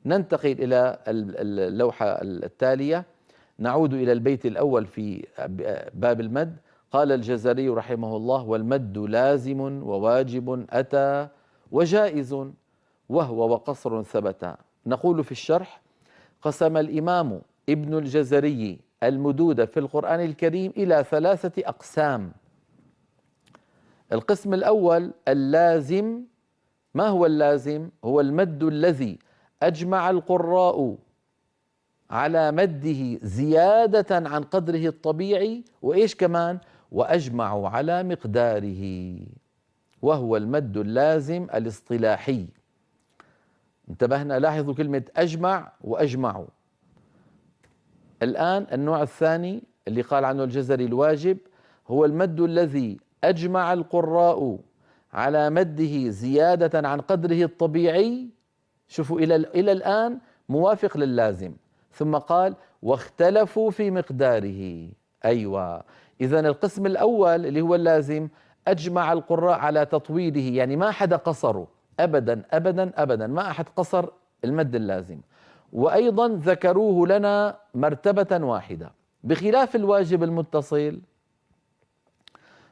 ننتقل إلى اللوحة التالية، نعود إلى البيت الأول في باب المد. قال الجزري رحمه الله: والمد لازم وواجب أتى وجائز وهو وقصر ثبتا. نقول في الشرح: قسم الإمام ابن الجزري المدود في القرآن الكريم إلى 3 أقسام. القسم الأول اللازم. ما هو اللازم؟ هو المد الذي أجمع القراء على مده زيادة عن قدره الطبيعي، وإيش كمان؟ وأجمعوا على مقداره، وهو المد اللازم الاصطلاحي. انتبهنا، لاحظوا كلمة أجمع وأجمعوا. الآن النوع الثاني اللي قال عنه الجزري الواجب، هو المد الذي أجمع القراء على مده زيادة عن قدره الطبيعي. شوفوا إلى الآن موافق للازم، ثم قال واختلفوا في مقداره. أيوة، إذن القسم الأول اللي هو اللازم أجمع القراء على تطويله، يعني ما حدا قصره أبدا أبدا أبدا، ما أحد قصر المد اللازم، وأيضا ذكروه لنا مرتبة واحدة، بخلاف الواجب المتصل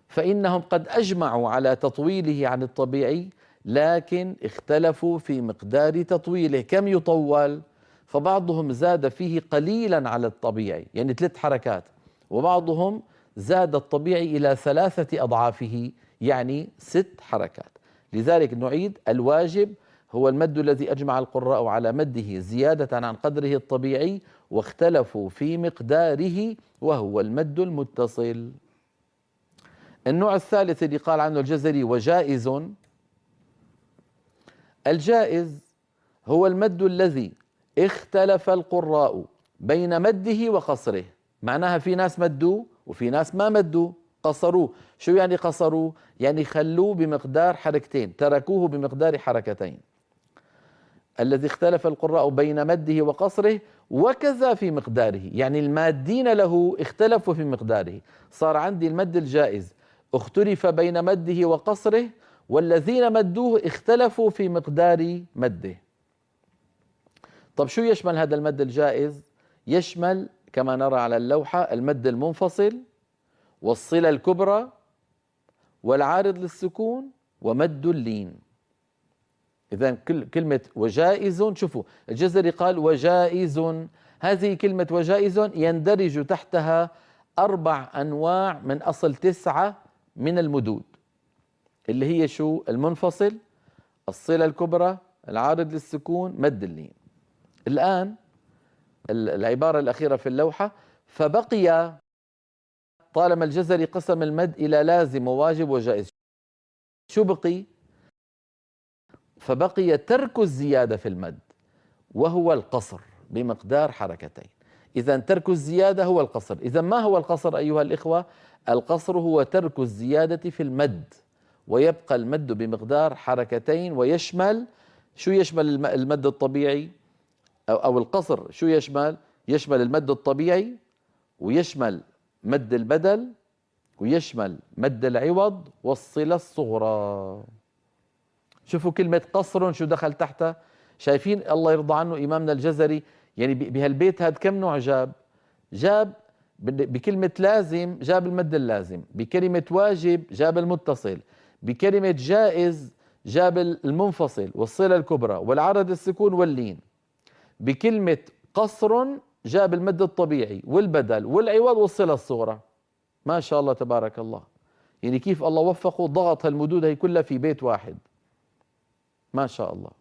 فإنهم قد أجمعوا على تطويله عن الطبيعي، لكن اختلفوا في مقدار تطويله. كم يطول؟ فبعضهم زاد فيه قليلا على الطبيعي، يعني 3 حركات، وبعضهم زاد الطبيعي إلى 3 أضعافه، يعني 6 حركات. لذلك نعيد: الواجب هو المد الذي أجمع القراء على مده زيادة عن قدره الطبيعي واختلفوا في مقداره، وهو المد المتصل. النوع الثالث اللي قال عنه الجزري وجائز. الجائز هو المد الذي اختلف القراء بين مده وقصره. معناها في ناس مدوه وفي ناس ما مدوه، قصروه. شو يعني قصروه؟ يعني خلوه بمقدار حركتين، تركوه بمقدار حركتين. الذي اختلف القراء بين مده وقصره وكذا في مقداره، يعني المادين له اختلفوا في مقداره. صار عندي المد الجائز اختلف بين مده وقصره، والذين مدوه اختلفوا في مقدار مده. طب شو يشمل هذا المد الجائز؟ يشمل كما نرى على اللوحة المد المنفصل والصلة الكبرى والعارض للسكون ومد اللين. إذن كلمة وجائز، شوفوا الجزري قال وجائز، هذه كلمة وجائز يندرج تحتها 4 أنواع من أصل 9 من المدود، اللي هي شو؟ المنفصل، الصلة الكبرى، العارض للسكون، مد اللين. الآن العبارة الأخيرة في اللوحة: فبقي، طالما الجزري قسم المد إلى لازم وواجب وجائز، شو بقي؟ فبقي ترك الزيادة في المد، وهو القصر بمقدار حركتين. إذا ترك الزيادة هو القصر. إذا ما هو القصر أيها الإخوة؟ القصر هو ترك الزيادة في المد، ويبقى المد بمقدار حركتين، ويشمل شو؟ يشمل المد الطبيعي أو القصر. شو يشمل؟ يشمل المد الطبيعي، ويشمل مد البدل، ويشمل مد العوض والصلة الصغرى. شوفوا كلمة قصر شو دخل تحتها. شايفين الله يرضى عنه إمامنا الجزري، يعني بهالبيت هذا كم نوع جاب بكلمة لازم جاب المد اللازم، بكلمة واجب جاب المتصل، بكلمة جائز جاب المنفصل والصلة الكبرى والعرض السكون واللين، بكلمة قصر جاب المد الطبيعي والبدل والعوض والصلة الصغرى. ما شاء الله تبارك الله، يعني كيف الله وفقه ضغط هالمدود هي كلها في بيت واحد. ما شاء الله.